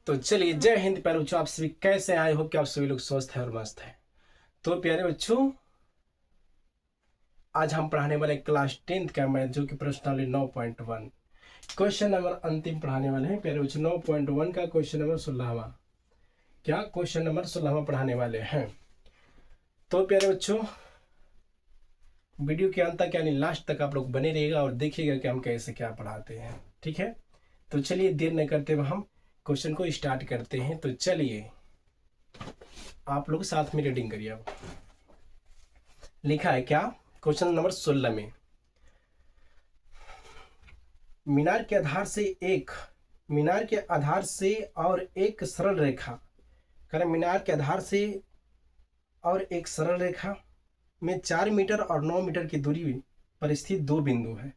तो चलिए, जय हिंद प्यारे बच्चों। आप सभी कैसे आए हो कि आप सभी लोग स्वस्थ हैं और मस्त हैं। तो प्यारे बच्चों, आज हम पढ़ाने वाले क्लास 10th का मैथ जो कि प्रश्नावली 9.1 क्वेश्चन नंबर अंतिम पढ़ाने वाले हैं। प्यारे बच्चों, 9.1 का क्वेश्चन नंबर 16वां, क्या क्वेश्चन नंबर 16वां पढ़ाने वाले हैं। तो प्यारे बच्चों, वीडियो के अंत तक यानी लास्ट तक आप लोग बने रहिएगा और देखिएगा कि हम कैसे क्या पढ़ाते हैं। ठीक है, तो चलिए देर न करते हुए हम क्वेश्चन को स्टार्ट करते हैं। तो चलिए आप लोग साथ में रीडिंग करिए। अब लिखा है क्या क्वेश्चन नंबर 16 में, मीनार के आधार से और एक सरल रेखा, करें मीनार के आधार से और एक सरल रेखा में 4 मीटर और 9 मीटर की दूरी पर स्थित दो बिंदु है।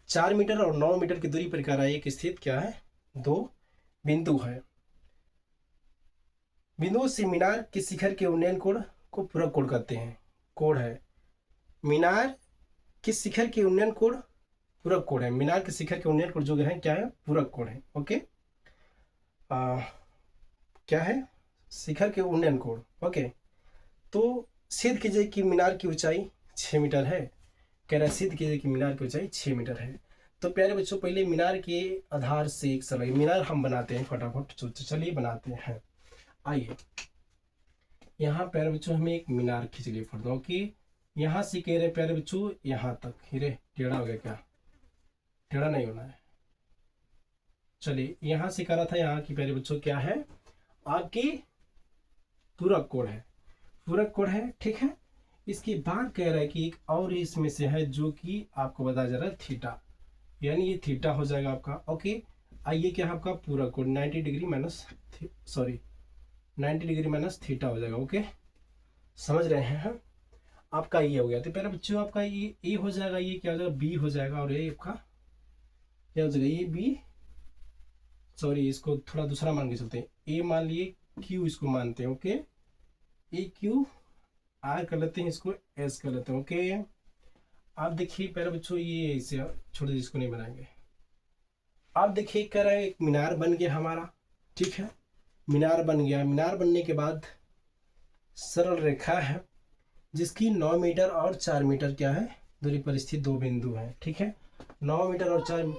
4 मीटर और 9 मीटर की दूरी पर कह रहा है एक स्थित क्या है, दो बिंदु है। बिंदुओं से मीनार के शिखर के उन्नयन कोण को पूरक कोण कहते हैं। कोण है मीनार के शिखर के उन्नयन कोण, पूरक कोण है। मीनार के शिखर के उन्नयन कोण जो है क्या है, पूरक कोण है। ओके, क्या है, शिखर के उन्नयन कोण। ओके, तो सिद्ध कीजिए कि मीनार की ऊंचाई 6 मीटर है। कह रहा है सिद्ध कीजिए कि मीनार की ऊंचाई 6 मीटर है। तो प्यारे बच्चों, पहले मीनार के आधार से एक सरल मीनार हम बनाते हैं फटाफट। चलिए बनाते हैं। आइए, यहाँ प्यारे बच्चों हमें एक मीनार खींच लिए फटो कि यहाँ से कह रहे प्यारे बच्चों यहाँ तक। हीरे टेढ़ा हो गया क्या, टेढ़ा नहीं होना है। चलिए, यहाँ से करा था यहाँ की प्यारे बच्चों क्या है, आपकी पूरक कोण है। पूरक कोण है, ठीक है। इसके बाद कह रहा है कि एक और इसमें से है जो कि आपको बताया जा रहा है थीटा, यानी ये थीटा हो जाएगा आपका। ओके, आइए क्या है आपका पूरक कोण 90 degree minus 90 degree minus theta हो जाएगा। ओके, समझ रहे हैं हम। आपका ये हो गया। तो पहले बच्चों आपका ये ए हो जाएगा, ये क्या हो जाएगा बी हो जाएगा, और ये आपका क्या हो जाएगा, ये बी, इसको थोड़ा दूसरा मान के चलते हैं। ए मान लिए, क्यू इसको मानते हैं। ओके, ए क्यू आर कर लेते हैं, इसको एस कर लेते हैं। ओके, आप देखिए पहले बच्चों, ये इसे छोड़ दीजिए, इसको नहीं बनाएंगे। आप देखिए कह रहा है एक मीनार बन गया हमारा। ठीक है, मीनार बन गया। मीनार बनने के बाद सरल रेखा है जिसकी 9 मीटर और 4 मीटर क्या है दूरी पर स्थित दो बिंदु हैं। ठीक है, 9 मीटर और 4।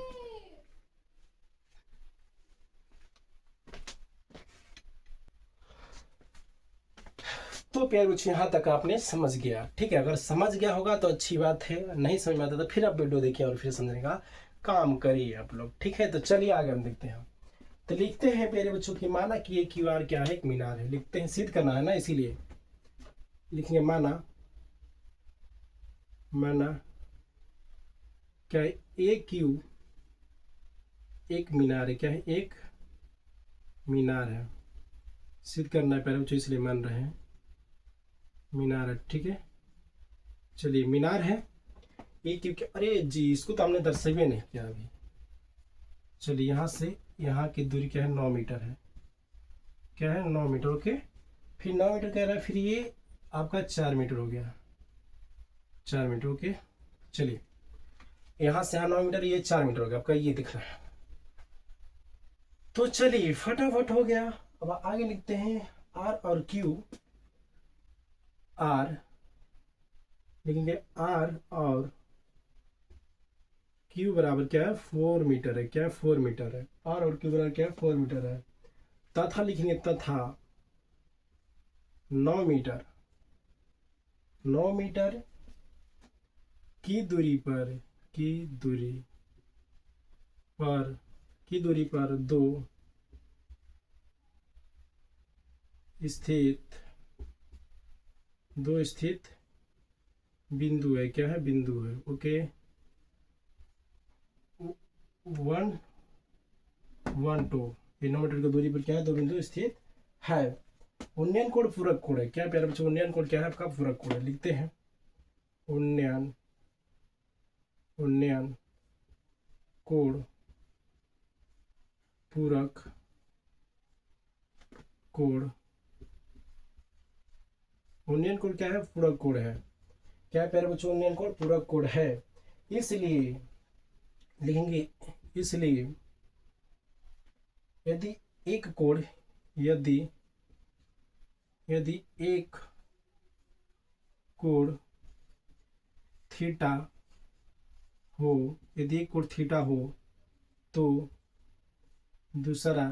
तो प्यारे बच्चों, यहाँ तक आपने समझ गया। ठीक है, अगर समझ गया होगा तो अच्छी बात है, नहीं समझ में आता तो फिर आप वीडियो देखिए और फिर समझने का काम करिए आप लोग। ठीक है, तो चलिए आगे हम देखते हैं। तो लिखते हैं प्यारे बच्चों की, माना कि ये क्यू आर क्या है, एक मीनार है। लिखते हैं, सिद्ध करना है ना, इसीलिए लिखेंगे माना क्या है, ए क्यू एक मीनार है। क्या है, एक मीनार है। सिद्ध करना है प्यारे बच्चों, इसलिए मान रहे हैं मीनार है। ठीक है, चलिए मीनार है ये क्योंकि, अरे जी इसको तो हमने दर्शावे नहीं किया अभी। चलिए, यहाँ से यहाँ की दूरी क्या है, 9 मीटर है। क्या है, 9 मीटर। ओके, फिर 9 मीटर कह रहा है, फिर ये आपका 4 मीटर हो गया, 4 मीटर। ओके, चलिए यहाँ से यहाँ 9 मीटर, ये 4 मीटर हो गया आपका, ये दिख रहा है। तो चलिए फटाफट हो गया। अब आगे लिखते हैं आर और क्यू। आर लिखेंगे, आर और क्यू बराबर क्या है, 4 मीटर है। क्या है, 4 मीटर है। आर और क्यू बराबर क्या है, 4 मीटर है। तथा लिखेंगे, तथा 9 मीटर, 9 मीटर की दूरी पर, की दूरी पर, की दूरी पर दो स्थित, दो स्थित बिंदु है। क्या है, बिंदु है। ओके, 1 1 2, ये 9 मीटर की दूरी पर क्या है, दो बिंदु स्थित है। उन्नयन कोण पूरक कोण है। क्या प्यारे बच्चों, उन्नयन कोण क्या है आपका, पूरक कोण है। लिखते हैं उन्नयन, उन्नयन कोण पूरक कोण। उन्नयन कोण क्या है, पूरक कोण है। क्या प्यारे बच्चों, उन्नयन कोण पूरक कोण है। इसलिए लिखेंगे, इसलिए यदि एक कोण यदि यदि एक कोण थीटा हो, यदि एक कोण थीटा हो तो दूसरा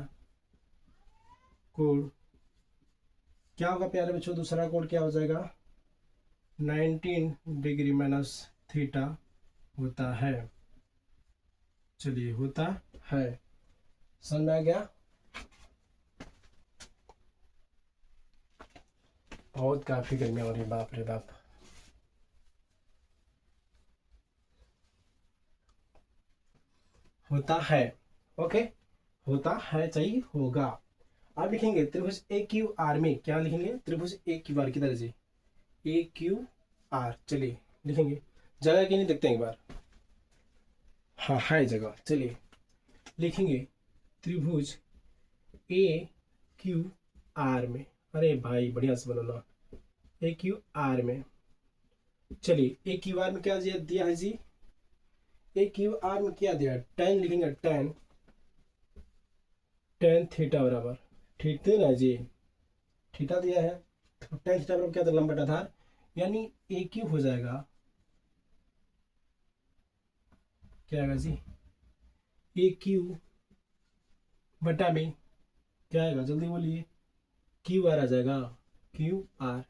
कोण क्या होगा प्यारे बच्चों? दूसरा कोण क्या हो जाएगा? 19 डिग्री माइनस थीटा होता है। चलिए, होता है। समझ में आ गया? बहुत काफी गर्मी हो रही है, बाप रे बाप। होता है, ओके, होता है चाहिए होगा। आप लिखेंगे त्रिभुज ए क्यू आर में, क्या लिखेंगे? त्रिभुज ए क्यू आर किधर जी? ए क्यू आर। चलिए लिखेंगे, जगह की नहीं देखते हैं एक बार। हाँ है जगह। चलिए लिखेंगे त्रिभुज ए क्यू आर में। अरे भाई बढ़िया से बनाना, ए क्यू आर में। चलिए ए क्यू आर में क्या दिया है जी? ए क्यू आर में क्या दिया? टेन लिखेंगे, टेन टेन थीटा बराबर, ठीक थे ना जी? थीटा दिया है तो टेन थीटा बराबर क्या था? लंबा आधार, यानी ए क्यू हो जाएगा, क्या आएगा जी? ए क्यू बटा में क्या आएगा? जल्दी बोलिए। क्यू आर आ जाएगा, क्यू आर।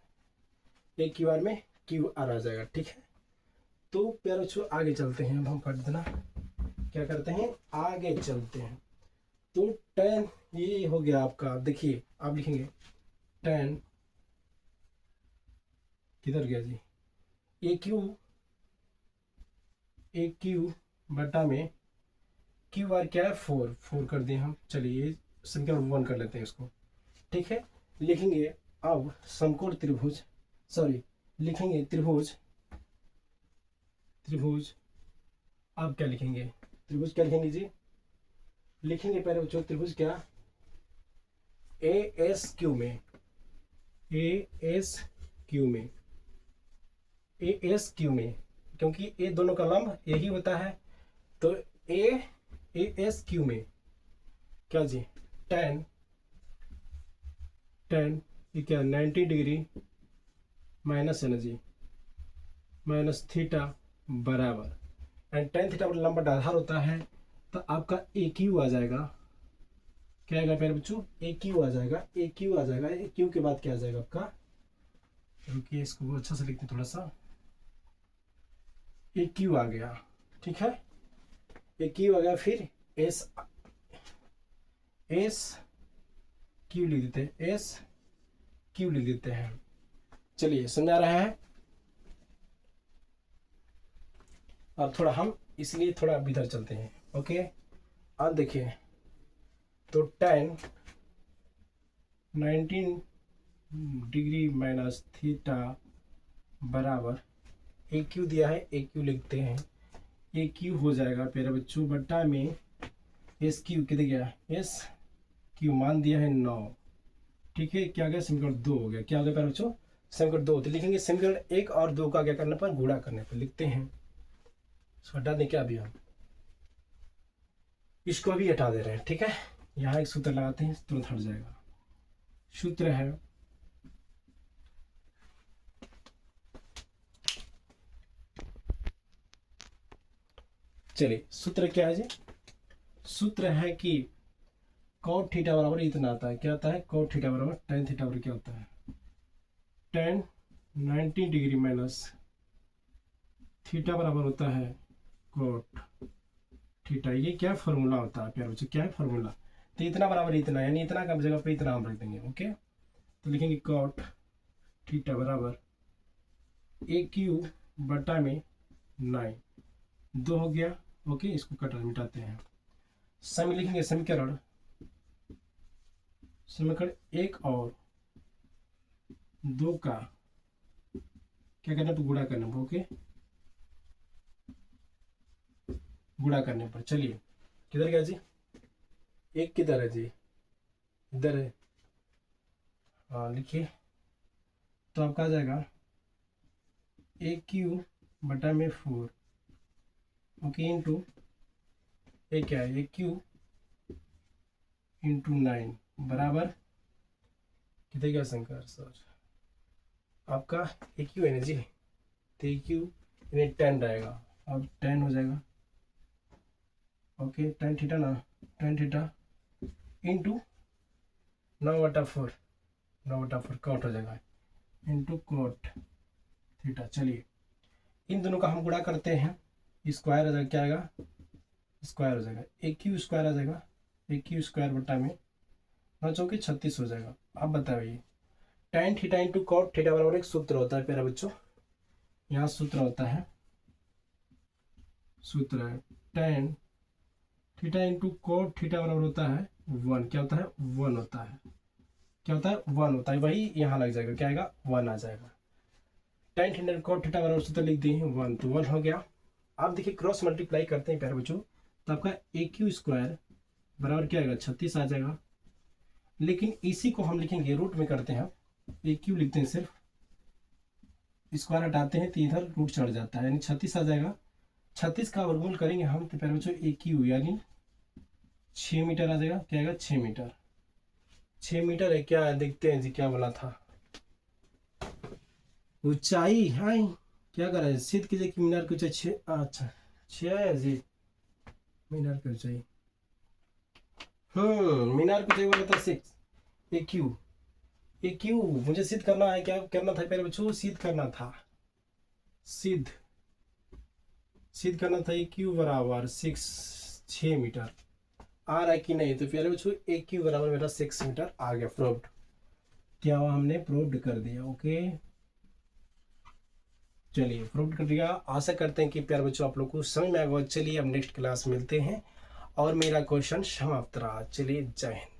ए क्यू आर में क्यू आर आ जाएगा, ठीक है। तो प्यारे बच्चों आगे चलते हैं, अब हम पढ़ देना क्या करते हैं, आगे चलते हैं। तो टेन ये हो गया आपका। देखिए आप लिखेंगे टेन किधर गया जी? ए क्यू बटा में क्यू आर क्या है? फोर, फोर कर दिए हम। चलिए समीकरण 1 कर लेते हैं इसको, ठीक है। लिखेंगे अब समकोण त्रिभुज, सॉरी लिखेंगे त्रिभुज, त्रिभुज अब क्या लिखेंगे? त्रिभुज क्या लिखेंगे जी? लिखेंगे पहले बच्चों त्रिभुज क्या? ए एस क्यू में, ए एस क्यू में, ए एस क्यू में, क्योंकि ए दोनों का लंब यही होता है। तो ए एस क्यू में क्या जी? टेन टेन ये क्या? 90 डिग्री माइनस है ना जी, माइनस थीटा बराबर, एंड टेन थीटा पर लंबा आधार होता है। तो आपका ए क्यू आ जाएगा, क्या आएगा प्यारे बच्चों? ए क्यू आ जाएगा, ए क्यू आ जाएगा। ए क्यू के बाद क्या आ जाएगा आपका? रुकिए इसको अच्छा से लिखते थोड़ा सा। ए क्यू आ गया, ठीक है। ए क्यू आ गया, फिर एस एस क्यू लिख देते हैं, एस क्यू लिख देते हैं। चलिए समझ आ रहा है? अब थोड़ा हम इसलिए थोड़ा इधर चलते हैं, ओके। अब देखिए तो टेन 19 डिग्री माइनस थीटा बराबर ए क्यू दिया है, ए क्यू लिखते हैं। ए क्यू हो जाएगा प्यारे बच्चों बट्टा में एस क्यू कितने गया? एस क्यू मान दिया है 9, ठीक है। क्या गया? समीकरण 2 हो गया। क्या हो गया प्यारे बच्चों? समीकरण 2। तो लिखेंगे समीकरण 1 और 2 का क्या करने पर? गुणा करने पर लिखते हैं। इसको हटा दें क्या अभी हम? इसको अभी हटा दे रहे हैं, ठीक है। यहाँ एक सूत्र लगाते हैं, तुरंत हट जाएगा। सूत्र है चलिए सूत्र क्या है जी? सूत्र है कि cot थीटा बराबर इतना आता है। क्या आता है? cot थीटा बराबर tan थीटा बराबर क्या होता है? tan 90 डिग्री माइनस थीटा बराबर होता है cot थीटा। ये क्या फॉर्मूला होता है प्यारे बच्चों? क्या है फॉर्मूला? तो इतना बराबर इतना, यानी इतना कम जगह पे इतना हम रख देंगे, ओके। तो लिखेंगे cot थीटा बराबर ए क्यू बटा में 9, 2 हो गया, ओके। इसको कटर मिटाते हैं। सम लिखेंगे समीकरण, समीकरण 1 और 2 का क्या करना पर? गुणा करने पर, ओके। गुणा करने पर। चलिए किधर गया जी? एक किधर है जी? इधर है, हाँ लिखिए। तो आपका आ जाएगा ए क्यू बटा में 4, ओके, इंटू ए क्या है? ए क्यू इंटू 9 बराबर कितने क्या शंकर सर आपका ए क्यू है ना जी, तो ए क्यू 10 रहेगा, अब 10 हो जाएगा। ओके tan थीटा ना, tan थीटा इंटू 9/4 कॉट हो जाएगा इंटू कॉट थीटा। चलिए इन दोनों का हम गुणा करते हैं, स्क्वायर हो जाएगा, क्या आएगा स्क्वायर हो जाएगा, ए क्यू स्क्वायर आ जाएगा, ए क्यू स्क्वायर बटा में 9 चौके 36 हो जाएगा। अब बताइए tan theta into cot theta बराबर एक सूत्र होता है प्यारे बच्चों, यहाँ सूत्र होता है, सूत्र है tan theta into cot theta बराबर होता है 1, क्या होता है 1 होता है, क्या होता है 1 होता है, वही यहाँ लग जाएगा, क्या आएगा 1 आ जाएगा। tan theta into cot theta बराबर सूत्र लिख दिए हैं 1, तो 1 हो गया। आप देखिए क्रॉस मल्टीप्लाई करते हैं प्यारे बच्चों, तो आपका ए क्यू स्क्वायर बराबर क्या आएगा 36 आ जाएगा। लेकिन इसी को हम लिखेंगे रूट में करते हैं, ए क्यू लिखते हैं, सिर्फ स्क्वायर हटाते हैं तो इधर रूट चढ़ जाता है, यानी 36 आ जाएगा। 36 का वर्गमूल करेंगे हम तो प्यारे बच्चों ए क्यू यानी 6 मीटर आ जाएगा, क्या आएगा 6 मीटर। 6 मीटर है, क्या है देखते हैं जी, क्या बोला था ऊंचाई है, क्या कर रहे हैं सिद्ध कीजिए कि मीनार की ऊंचाई 6, अच्छा 6 है जी मीनार की ऊंचाई, मीनार की ऊंचाई बोला था 6, ए क्यू मुझे सिद्ध करना है, क्या करना था पहले बच्चों, सिद्ध करना था, सिद्ध करना था ए क्यू बराबर 6 मीटर आ रहा है कि नहीं, तो प्यारे बच्चों ए क्यू बराबर मेरा 6 मीटर आ गया, प्रूव्ड, क्या हुआ हमने प्रूव्ड कर दिया। ओके चलिए प्रूव्ड कर दिया, आशा करते हैं कि प्यारे बच्चों आप लोग को समझ में आएगा। चलिए अब नेक्स्ट क्लास मिलते हैं और मेरा क्वेश्चन समाप्त रहा। चलिए जय हिंद।